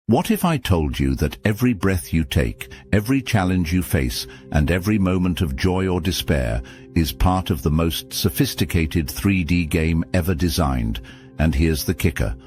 What if I told you that every breath you take, every challenge you face, and every moment of joy or despair is part of the most sophisticated 3D game ever designed? And here's the kicker.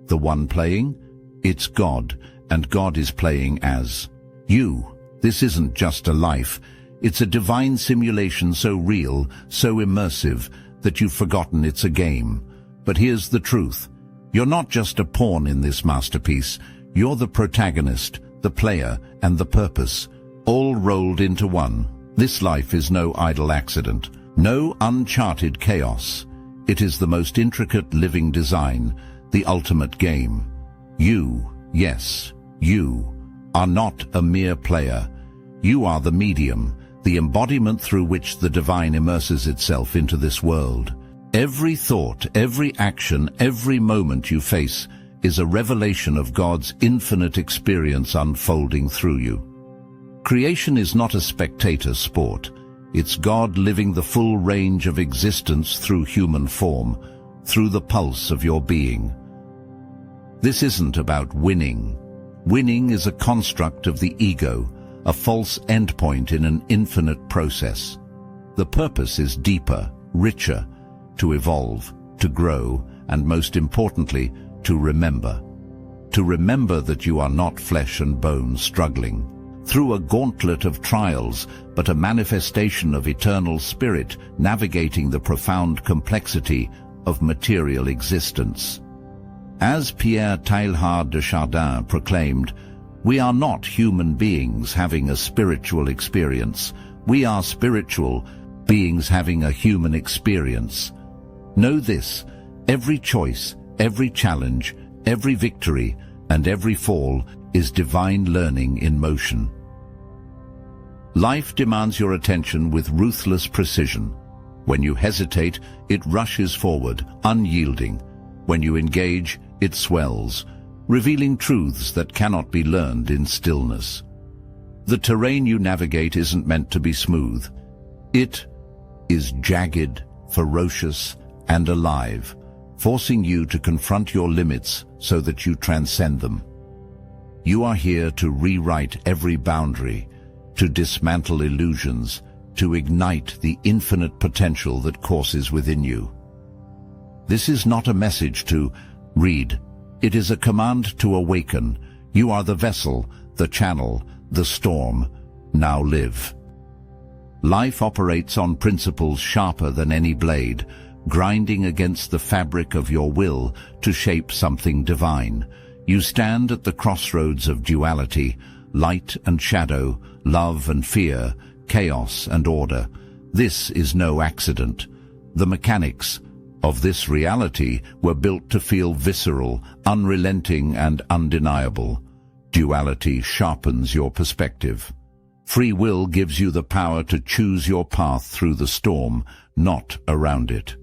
The one playing? It's God, and God is playing as you. This isn't just a life. It's a divine simulation so real, so immersive, that you've forgotten it's a game. But here's the truth. You're not just a pawn in this masterpiece. You're the protagonist, the player, and the purpose, all rolled into one. This life is no idle accident, no uncharted chaos. It is the most intricate living design, the ultimate game. You, yes, you, are not a mere player. You are the medium, the embodiment through which the divine immerses itself into this world. Every thought, every action, every moment you face is a revelation of God's infinite experience unfolding through you. Creation is not a spectator sport. It's God living the full range of existence through human form, through the pulse of your being. This isn't about winning. Winning is a construct of the ego, a false endpoint in an infinite process. The purpose is deeper, richer, to evolve, to grow, and most importantly, to remember. To remember that you are not flesh and bone struggling through a gauntlet of trials, but a manifestation of eternal spirit navigating the profound complexity of material existence. As Pierre Teilhard de Chardin proclaimed, we are not human beings having a spiritual experience. We are spiritual beings having a human experience. Know this, every choice, every challenge, every victory, and every fall is divine learning in motion. Life demands your attention with ruthless precision. When you hesitate, it rushes forward, unyielding. When you engage, it swells, revealing truths that cannot be learned in stillness. The terrain you navigate isn't meant to be smooth. It is jagged, ferocious, and alive, forcing you to confront your limits so that you transcend them. You are here to rewrite every boundary, to dismantle illusions, to ignite the infinite potential that courses within you. This is not a message to read. It is a command to awaken. You are the vessel, the channel, the storm. Now live. Life operates on principles sharper than any blade, grinding against the fabric of your will to shape something divine. You stand at the crossroads of duality, light and shadow, love and fear, chaos and order. This is no accident. The mechanics of this reality were built to feel visceral, unrelenting, and undeniable. Duality sharpens your perspective. Free will gives you the power to choose your path through the storm, not around it.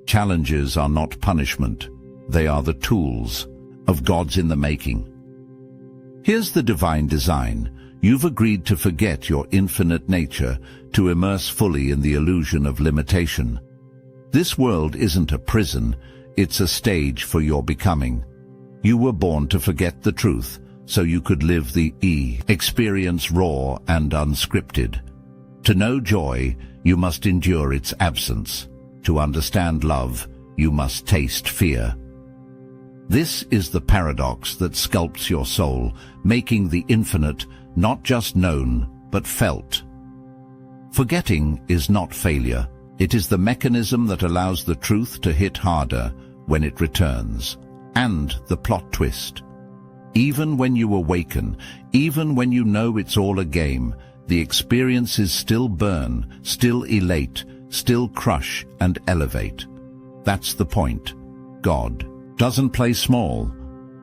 Challenges are not punishment. They are the tools of God's in the making. Here's the divine design. You've agreed to forget your infinite nature, to immerse fully in the illusion of limitation. This world isn't a prison, it's a stage for your becoming. You were born to forget the truth, so you could live the experience raw and unscripted. To know joy, you must endure its absence. To understand love, you must taste fear. This is the paradox that sculpts your soul, making the infinite not just known, but felt. Forgetting is not failure. It is the mechanism that allows the truth to hit harder when it returns. And the plot twist. Even when you awaken, even when you know it's all a game, the experiences still burn, still elate, still crush and elevate. That's the point. God doesn't play small.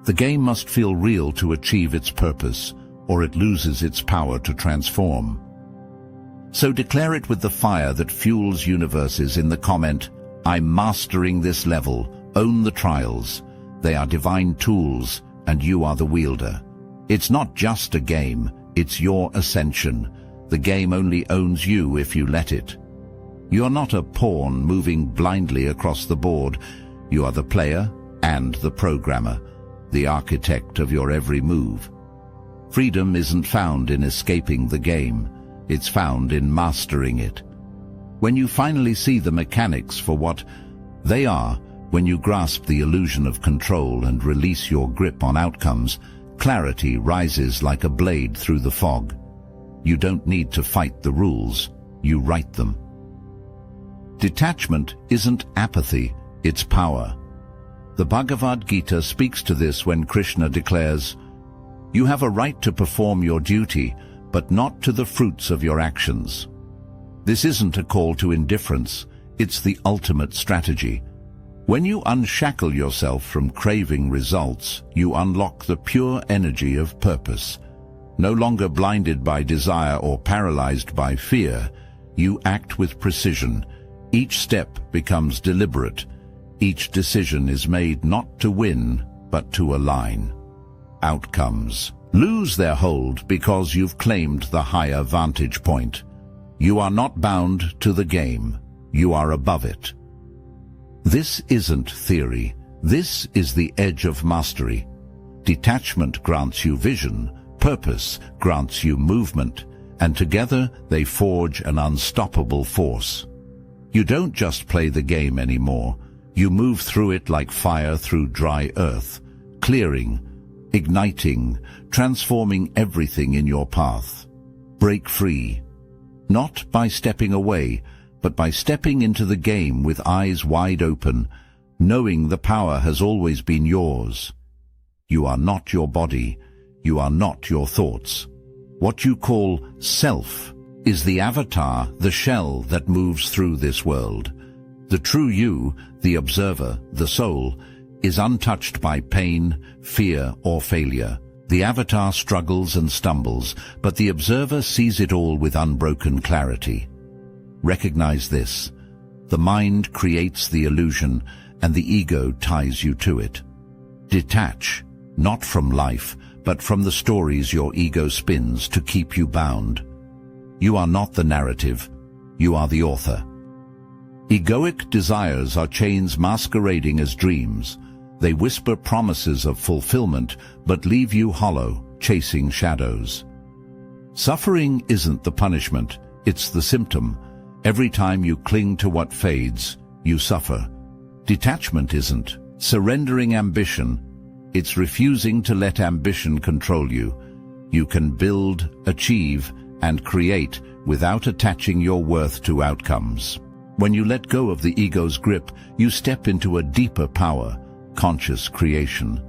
The game must feel real to achieve its purpose, or it loses its power to transform. So declare it with the fire that fuels universes in the comment, I'm mastering this level, own the trials. They are divine tools, and you are the wielder. It's not just a game, it's your ascension. The game only owns you if you let it. You're not a pawn moving blindly across the board. You are the player and the programmer. the architect of your every move. Freedom isn't found in escaping the game, it's found in mastering it. When you finally see the mechanics for what they are, when you grasp the illusion of control and release your grip on outcomes, clarity rises like a blade through the fog. You don't need to fight the rules, you write them. Detachment isn't apathy, it's power. The Bhagavad Gita speaks to this when Krishna declares, "You have a right to perform your duty, but not to the fruits of your actions." This isn't a call to indifference, it's the ultimate strategy. When you unshackle yourself from craving results, you unlock the pure energy of purpose. No longer blinded by desire or paralyzed by fear, you act with precision. Each step becomes deliberate. Each decision is made not to win, but to align. Outcomes lose their hold because you've claimed the higher vantage point. You are not bound to the game. You are above it. This isn't theory. This is the edge of mastery. Detachment grants you vision, purpose grants you movement, and together they forge an unstoppable force. You don't just play the game anymore. You move through it like fire through dry earth, clearing, igniting, transforming everything in your path. Break free. Not by stepping away, but by stepping into the game with eyes wide open, knowing the power has always been yours. You are not your body. You are not your thoughts. What you call self is the avatar, the shell that moves through this world. The true you, the observer, the soul, is untouched by pain, fear, or failure. The avatar struggles and stumbles, but the observer sees it all with unbroken clarity. Recognize this. The mind creates the illusion, and the ego ties you to it. Detach, not from life, but from the stories your ego spins to keep you bound. You are not the narrative. You are the author. Egoic desires are chains masquerading as dreams. They whisper promises of fulfillment, but leave you hollow, chasing shadows. Suffering isn't the punishment, it's the symptom. Every time you cling to what fades, you suffer. Detachment isn't surrendering ambition, it's refusing to let ambition control you. You can build, achieve, and create without attaching your worth to outcomes. When you let go of the ego's grip, you step into a deeper power, conscious creation.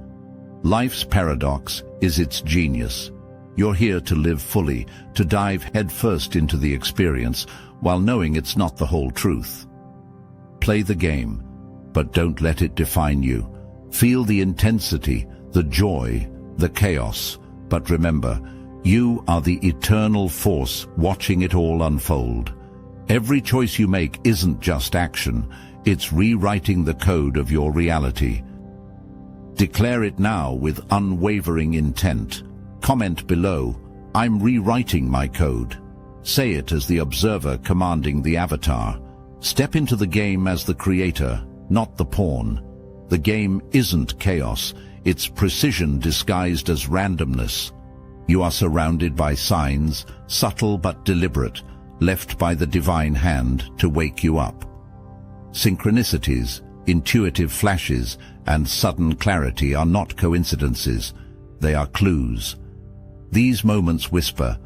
Life's paradox is its genius. You're here to live fully, to dive headfirst into the experience, while knowing it's not the whole truth. Play the game, but don't let it define you. Feel the intensity, the joy, the chaos, but remember, you are the eternal force watching it all unfold. Every choice you make isn't just action, it's rewriting the code of your reality. Declare it now with unwavering intent. Comment below, "I'm rewriting my code." Say it as the observer commanding the avatar. Step into the game as the creator, not the pawn. The game isn't chaos, it's precision disguised as randomness. You are surrounded by signs, subtle but deliberate, left by the divine hand to wake you up. Synchronicities, intuitive flashes, and sudden clarity are not coincidences, they are clues. These moments whisper,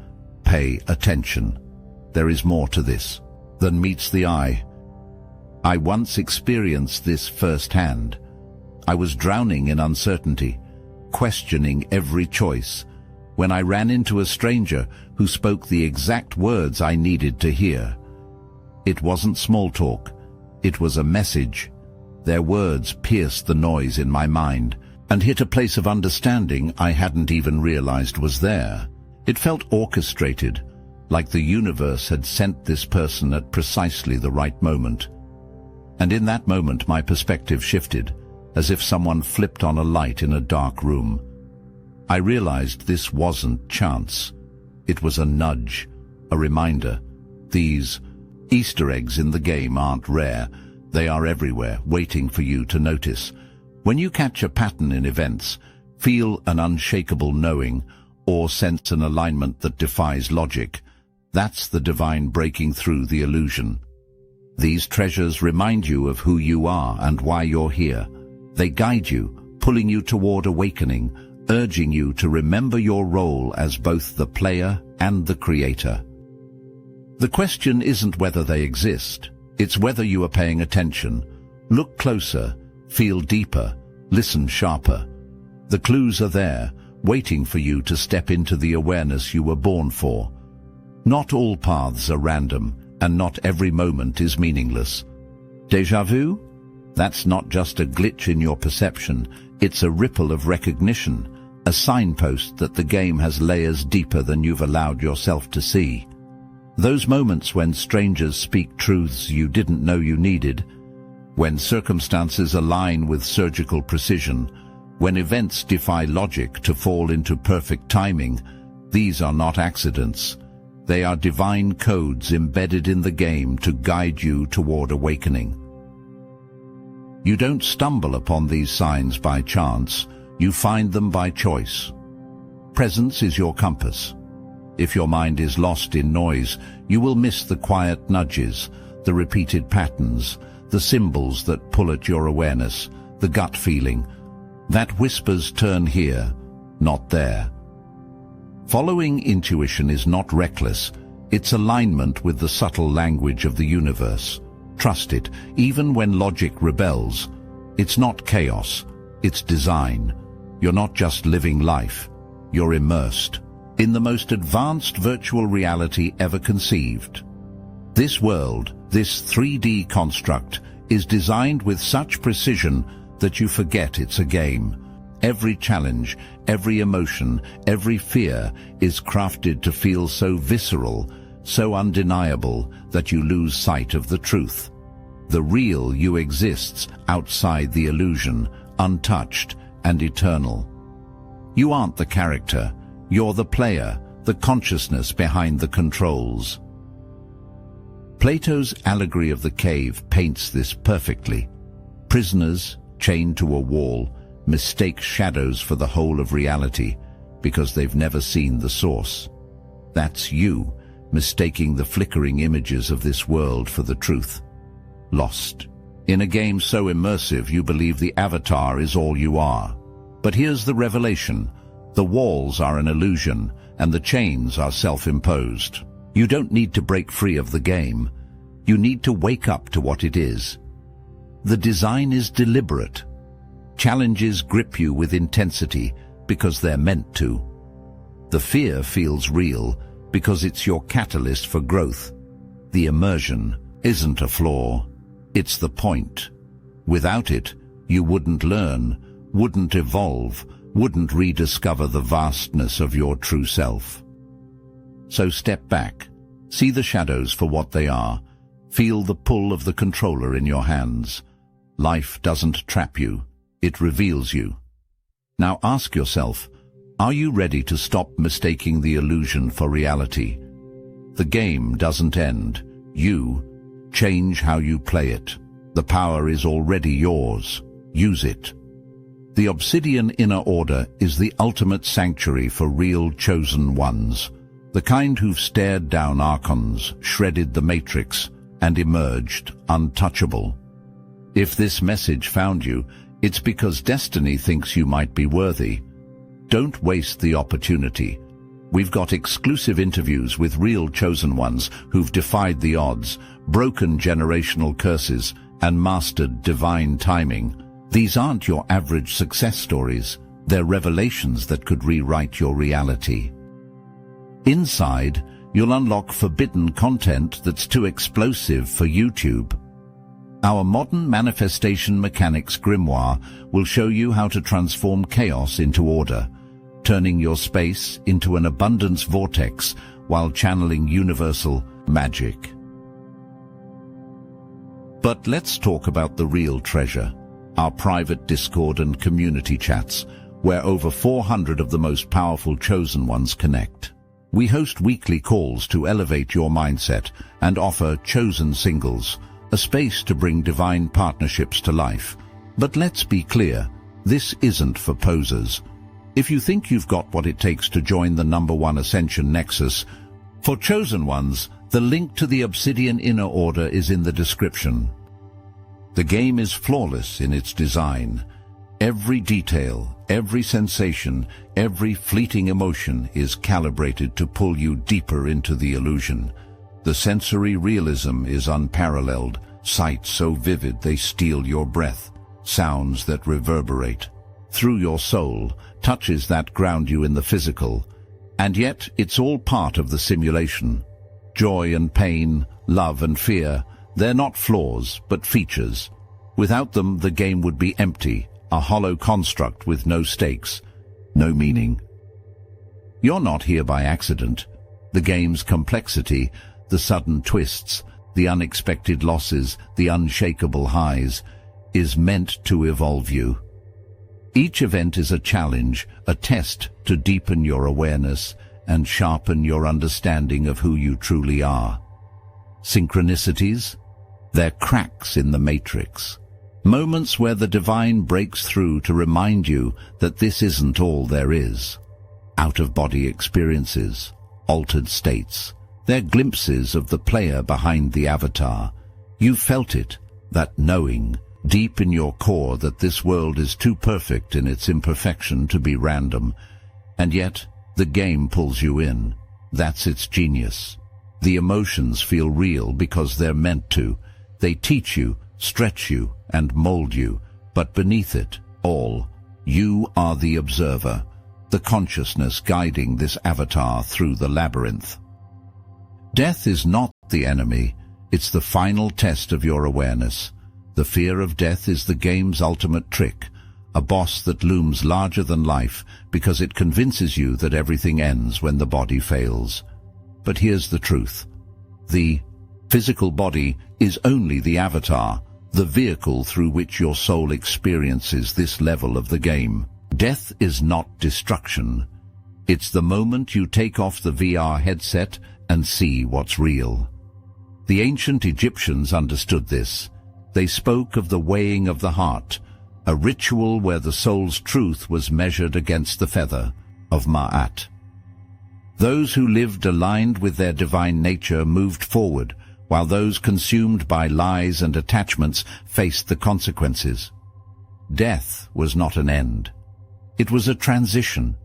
pay attention. There is more to this than meets the eye. I once experienced this firsthand. I was drowning in uncertainty, questioning every choice, when I ran into a stranger who spoke the exact words I needed to hear. It wasn't small talk, it was a message. Their words pierced the noise in my mind and hit a place of understanding I hadn't even realized was there. It felt orchestrated, like the universe had sent this person at precisely the right moment. And in that moment my perspective shifted, as if someone flipped on a light in a dark room. I realized this wasn't chance. It was a nudge, a reminder. These Easter eggs in the game aren't rare. They are everywhere, waiting for you to notice. When you catch a pattern in events, feel an unshakable knowing, or sense an alignment that defies logic. That's the divine breaking through the illusion. These treasures remind you of who you are and why you're here. They guide you, pulling you toward awakening, urging you to remember your role as both the player and the creator. The question isn't whether they exist, it's whether you are paying attention. Look closer, feel deeper, listen sharper. The clues are there, waiting for you to step into the awareness you were born for. Not all paths are random, and not every moment is meaningless. Déjà vu? That's not just a glitch in your perception, it's a ripple of recognition, a signpost that the game has layers deeper than you've allowed yourself to see. Those moments when strangers speak truths you didn't know you needed, when circumstances align with surgical precision, when events defy logic to fall into perfect timing, these are not accidents. They are divine codes embedded in the game to guide you toward awakening. You don't stumble upon these signs by chance, you find them by choice. Presence is your compass. If your mind is lost in noise, you will miss the quiet nudges, the repeated patterns, the symbols that pull at your awareness, the gut feeling that whispers turn here, not there. Following intuition is not reckless, it's alignment with the subtle language of the universe. Trust it, even when logic rebels. It's not chaos, it's design. You're not just living life, you're immersed in the most advanced virtual reality ever conceived. This world, this 3D construct, is designed with such precision that you forget it's a game. Every challenge, every emotion, every fear is crafted to feel so visceral, so undeniable that you lose sight of the truth. The real you exists outside the illusion, untouched and eternal. You aren't the character, you're the player, the consciousness behind the controls. Plato's allegory of the cave paints this perfectly. Prisoners, chained to a wall, mistake shadows for the whole of reality because they've never seen the source. That's you, mistaking the flickering images of this world for the truth. Lost. In a game so immersive you believe the avatar is all you are. But here's the revelation. The walls are an illusion, and the chains are self-imposed. You don't need to break free of the game. You need to wake up to what it is. The design is deliberate. Challenges grip you with intensity because they're meant to. The fear feels real because it's your catalyst for growth. The immersion isn't a flaw, it's the point. Without it, you wouldn't learn, wouldn't evolve, wouldn't rediscover the vastness of your true self. So step back, see the shadows for what they are, feel the pull of the controller in your hands. Life doesn't trap you, it reveals you. Now ask yourself, are you ready to stop mistaking the illusion for reality? The game doesn't end. You change how you play it. The power is already yours. Use it. The Obsidian Inner Order is the ultimate sanctuary for real chosen ones, the kind who've stared down archons, shredded the matrix, and emerged untouchable. If this message found you, it's because destiny thinks you might be worthy. Don't waste the opportunity. We've got exclusive interviews with real chosen ones who've defied the odds, broken generational curses, and mastered divine timing. These aren't your average success stories. They're revelations that could rewrite your reality. Inside, you'll unlock forbidden content that's too explosive for YouTube. Our modern manifestation mechanics grimoire will show you how to transform chaos into order, turning your space into an abundance vortex while channeling universal magic. But let's talk about the real treasure, our private Discord and community chats, where over 400 of the most powerful chosen ones connect. We host weekly calls to elevate your mindset and offer chosen singles, a space to bring divine partnerships to life. But let's be clear, this isn't for posers. If you think you've got what it takes to join the #1 Ascension Nexus, for chosen ones, the link to the Obsidian Inner Order is in the description. The game is flawless in its design. Every detail, every sensation, every fleeting emotion is calibrated to pull you deeper into the illusion. The sensory realism is unparalleled, sights so vivid they steal your breath, sounds that reverberate through your soul, touches that ground you in the physical. And yet it's all part of the simulation. Joy and pain, love and fear, they're not flaws, but features. Without them, the game would be empty, a hollow construct with no stakes, no meaning. You're not here by accident. The game's complexity, the sudden twists, the unexpected losses, the unshakable highs, is meant to evolve you. Each event is a challenge, a test to deepen your awareness and sharpen your understanding of who you truly are. Synchronicities? They're cracks in the matrix. Moments where the divine breaks through to remind you that this isn't all there is. Out-of-body experiences, altered states. They're glimpses of the player behind the avatar. You felt it, that knowing, deep in your core that this world is too perfect in its imperfection to be random. And yet, the game pulls you in. That's its genius. The emotions feel real because they're meant to. They teach you, stretch you, and mold you. But beneath it all, you are the observer, the consciousness guiding this avatar through the labyrinth. Death is not the enemy. It's the final test of your awareness. The fear of death is the game's ultimate trick, a boss that looms larger than life because it convinces you that everything ends when the body fails. But here's the truth. The physical body is only the avatar, the vehicle through which your soul experiences this level of the game. Death is not destruction. It's the moment you take off the VR headset and see what's real. The ancient Egyptians understood this. They spoke of the weighing of the heart, a ritual where the soul's truth was measured against the feather of Ma'at. Those who lived aligned with their divine nature moved forward, while those consumed by lies and attachments faced the consequences. Death was not an end. It was a transition,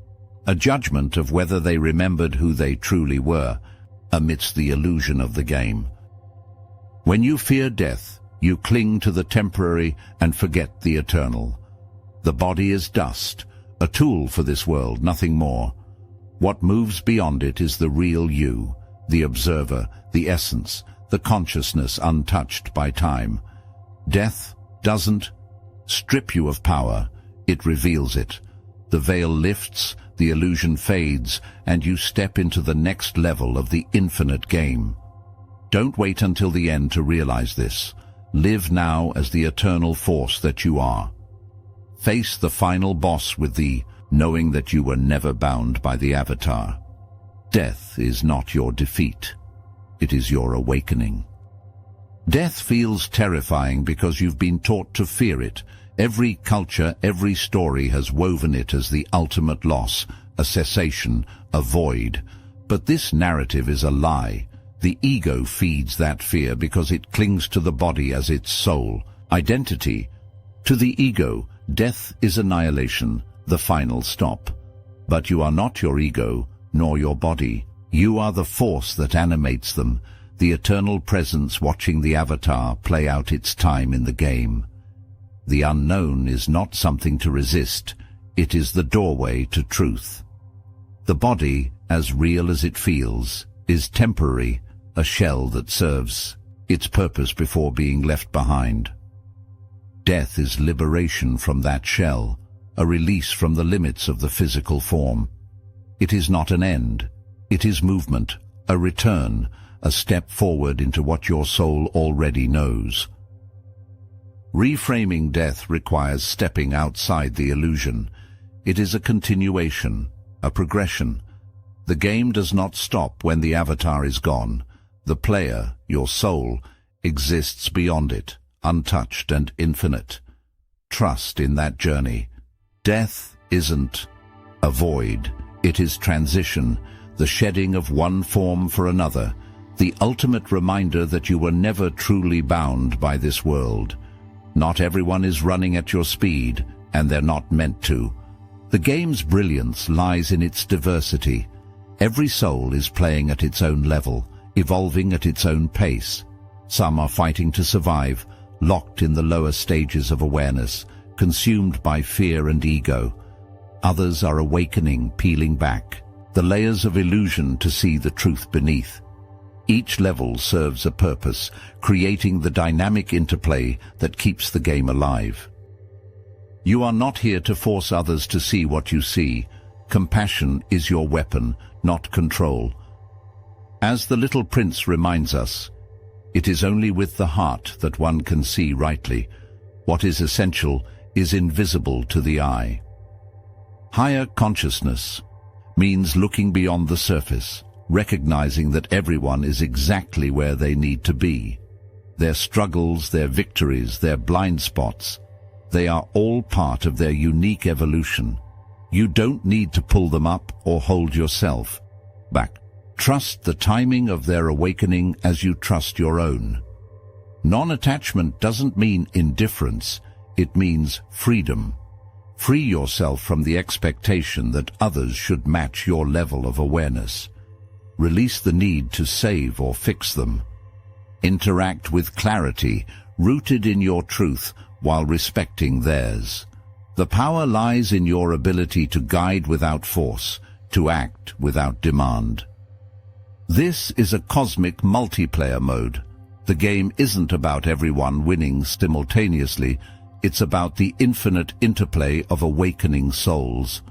a judgment of whether they remembered who they truly were amidst the illusion of the game. When you fear death, you cling to the temporary and forget the eternal. The body is dust, a tool for this world, nothing more. What moves beyond it is the real you, the observer, the essence, the consciousness untouched by time. Death doesn't strip you of power, it reveals it. The veil lifts, the illusion fades, and you step into the next level of the infinite game. Don't wait until the end to realize this. Live now as the eternal force that you are. Face the final boss with the knowing that you were never bound by the avatar. Death is not your defeat. It is your awakening. Death feels terrifying because you've been taught to fear it. Every culture, every story has woven it as the ultimate loss, a cessation, a void. But this narrative is a lie. The ego feeds that fear because it clings to the body as its soul, identity. To the ego, death is annihilation, the final stop. But you are not your ego, nor your body. You are the force that animates them, the eternal presence watching the avatar play out its time in the game. The unknown is not something to resist, it is the doorway to truth. The body, as real as it feels, is temporary, a shell that serves its purpose before being left behind. Death is liberation from that shell, a release from the limits of the physical form. It is not an end, it is movement, a return, a step forward into what your soul already knows. Reframing death requires stepping outside the illusion. It is a continuation, a progression. The game does not stop when the avatar is gone. The player, your soul, exists beyond it, untouched and infinite. Trust in that journey. Death isn't a void. It is transition, the shedding of one form for another, the ultimate reminder that you were never truly bound by this world. Not everyone is running at your speed, and they're not meant to. The game's brilliance lies in its diversity. Every soul is playing at its own level, evolving at its own pace. Some are fighting to survive, locked in the lower stages of awareness, consumed by fear and ego. Others are awakening, peeling back the layers of illusion to see the truth beneath. Each level serves a purpose, creating the dynamic interplay that keeps the game alive. You are not here to force others to see what you see. Compassion is your weapon, not control. As the Little Prince reminds us, it is only with the heart that one can see rightly. What is essential is invisible to the eye. Higher consciousness means looking beyond the surface, recognizing that everyone is exactly where they need to be. Their struggles, their victories, their blind spots, they are all part of their unique evolution. You don't need to pull them up or hold yourself back. Trust the timing of their awakening as you trust your own. Non-attachment doesn't mean indifference, it means freedom. Free yourself from the expectation that others should match your level of awareness. Release the need to save or fix them. Interact with clarity, rooted in your truth while respecting theirs. The power lies in your ability to guide without force, to act without demand. This is a cosmic multiplayer mode. The game isn't about everyone winning simultaneously, it's about the infinite interplay of awakening souls.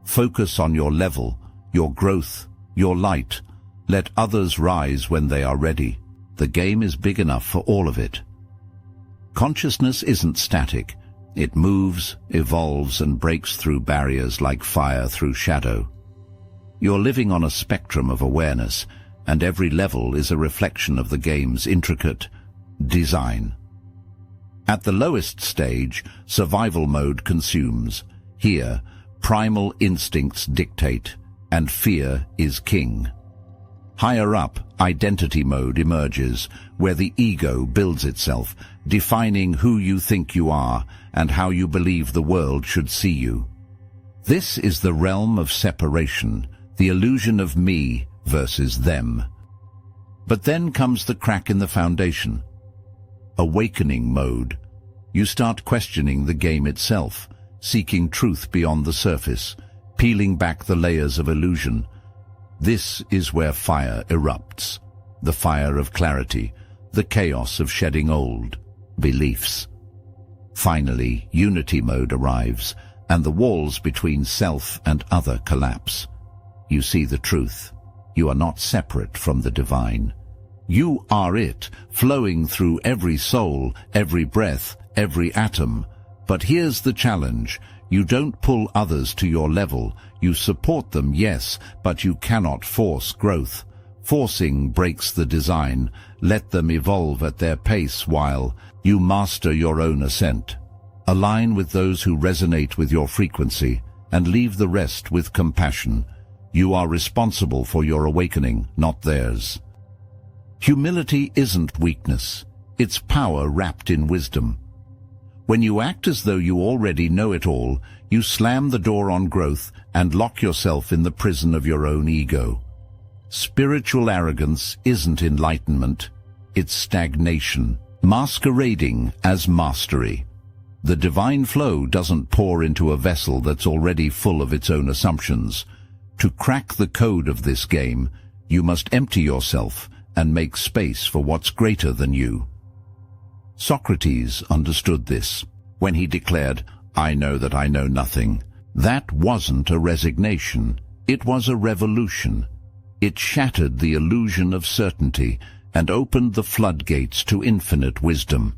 Focus on your level, your growth, your light. Let others rise when they are ready. The game is big enough for all of it. Consciousness isn't static. It moves, evolves, and breaks through barriers like fire through shadow. You're living on a spectrum of awareness, and every level is a reflection of the game's intricate design. At the lowest stage, survival mode consumes. Here, primal instincts dictate, and fear is king. Higher up, identity mode emerges, where the ego builds itself, defining who you think you are and how you believe the world should see you. This is the realm of separation, the illusion of me versus them. But then comes the crack in the foundation. Awakening mode. You start questioning the game itself, seeking truth beyond the surface, peeling back the layers of illusion. This is where fire erupts, the fire of clarity, the chaos of shedding old beliefs. Finally, unity mode arrives, and the walls between self and other collapse. You see the truth. You are not separate from the divine. You are it, flowing through every soul, every breath, every atom. But here's the challenge. You don't pull others to your level. You support them, yes, but you cannot force growth. Forcing breaks the design. Let them evolve at their pace while you master your own ascent. Align with those who resonate with your frequency and leave the rest with compassion. You are responsible for your awakening, not theirs. Humility isn't weakness. It's power wrapped in wisdom. When you act as though you already know it all, you slam the door on growth and lock yourself in the prison of your own ego. Spiritual arrogance isn't enlightenment, it's stagnation, masquerading as mastery. The divine flow doesn't pour into a vessel that's already full of its own assumptions. To crack the code of this game, you must empty yourself and make space for what's greater than you. Socrates understood this when he declared, "I know that I know nothing." That wasn't a resignation, it was a revolution. It shattered the illusion of certainty and opened the floodgates to infinite wisdom.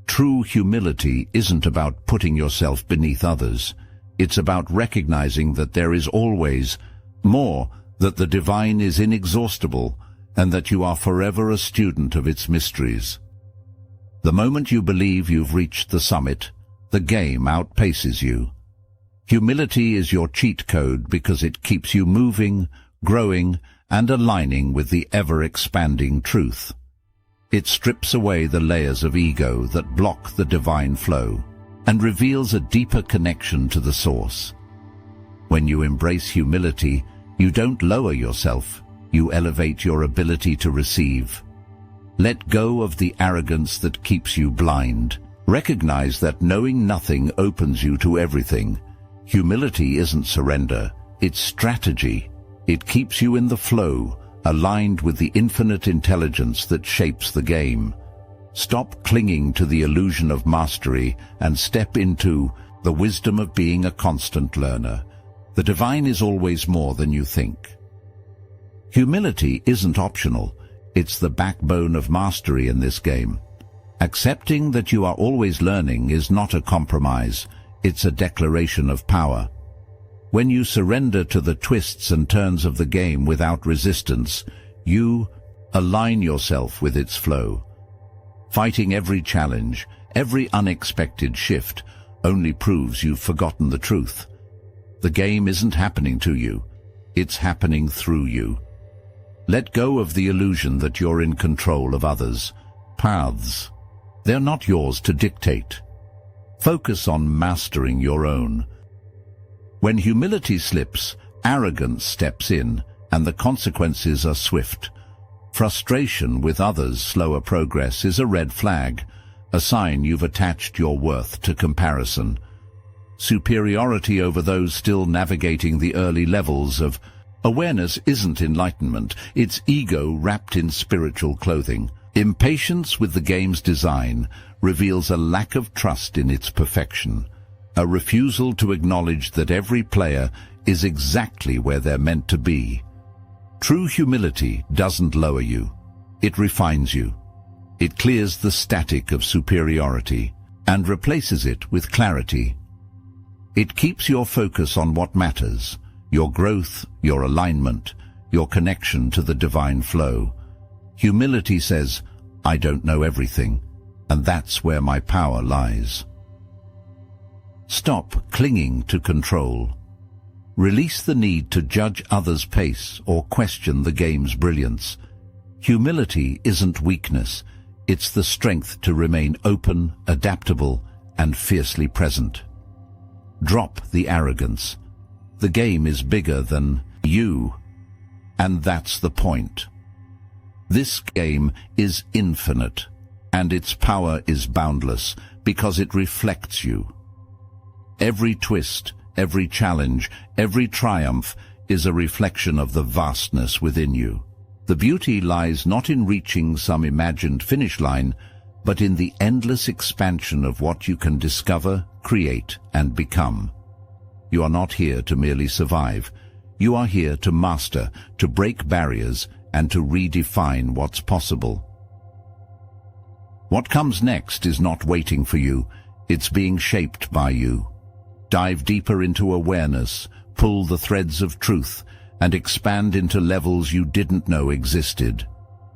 True humility isn't about putting yourself beneath others. It's about recognizing that there is always more, that the divine is inexhaustible, and that you are forever a student of its mysteries. The moment you believe you've reached the summit, the game outpaces you. Humility is your cheat code because it keeps you moving, growing, and aligning with the ever-expanding truth. It strips away the layers of ego that block the divine flow and reveals a deeper connection to the source. When you embrace humility, you don't lower yourself, you elevate your ability to receive. Let go of the arrogance that keeps you blind. Recognize that knowing nothing opens you to everything. Humility isn't surrender, it's strategy. It keeps you in the flow, aligned with the infinite intelligence that shapes the game. Stop clinging to the illusion of mastery and step into the wisdom of being a constant learner. The divine is always more than you think. Humility isn't optional. It's the backbone of mastery in this game. Accepting that you are always learning is not a compromise. It's a declaration of power. When you surrender to the twists and turns of the game without resistance, you align yourself with its flow. Fighting every challenge, every unexpected shift, only proves you've forgotten the truth. The game isn't happening to you. It's happening through you. Let go of the illusion that you're in control of others' paths. They're not yours to dictate. Focus on mastering your own. When humility slips, arrogance steps in, and the consequences are swift. Frustration with others' slower progress is a red flag, a sign you've attached your worth to comparison. Superiority over those still navigating the early levels of awareness isn't enlightenment, it's ego wrapped in spiritual clothing. Impatience with the game's design reveals a lack of trust in its perfection, a refusal to acknowledge that every player is exactly where they're meant to be. True humility doesn't lower you, it refines you. It clears the static of superiority and replaces it with clarity. It keeps your focus on what matters, your growth, your alignment, your connection to the divine flow. Humility says, I don't know everything, and that's where my power lies. Stop clinging to control. Release the need to judge others' pace or question the game's brilliance. Humility isn't weakness, it's the strength to remain open, adaptable, and fiercely present. Drop the arrogance. The game is bigger than you, and that's the point. This game is infinite, and its power is boundless because it reflects you. Every twist, every challenge, every triumph is a reflection of the vastness within you. The beauty lies not in reaching some imagined finish line, but in the endless expansion of what you can discover, create, and become. You are not here to merely survive. You are here to master, to break barriers, and to redefine what's possible. What comes next is not waiting for you, it's being shaped by you. Dive deeper into awareness, pull the threads of truth, and expand into levels you didn't know existed.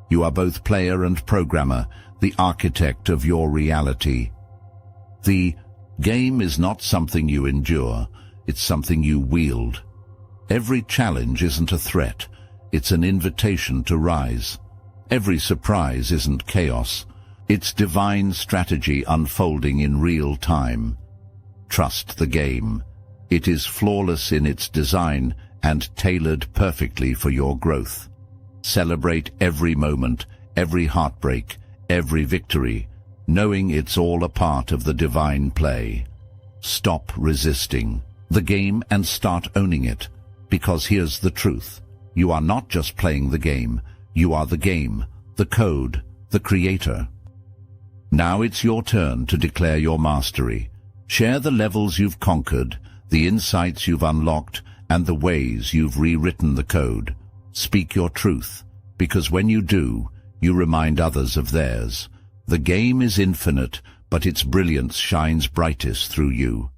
You are both player and programmer, the architect of your reality. The game is not something you endure, it's something you wield. Every challenge isn't a threat, it's an invitation to rise. Every surprise isn't chaos, it's divine strategy unfolding in real time. Trust the game. It is flawless in its design and tailored perfectly for your growth. Celebrate every moment, every heartbreak, every victory, knowing it's all a part of the divine play. Stop resisting the game and start owning it, because here's the truth. You are not just playing the game, you are the game, the code, the creator. Now it's your turn to declare your mastery. Share the levels you've conquered, the insights you've unlocked, and the ways you've rewritten the code. Speak your truth, because when you do, you remind others of theirs. The game is infinite, but its brilliance shines brightest through you.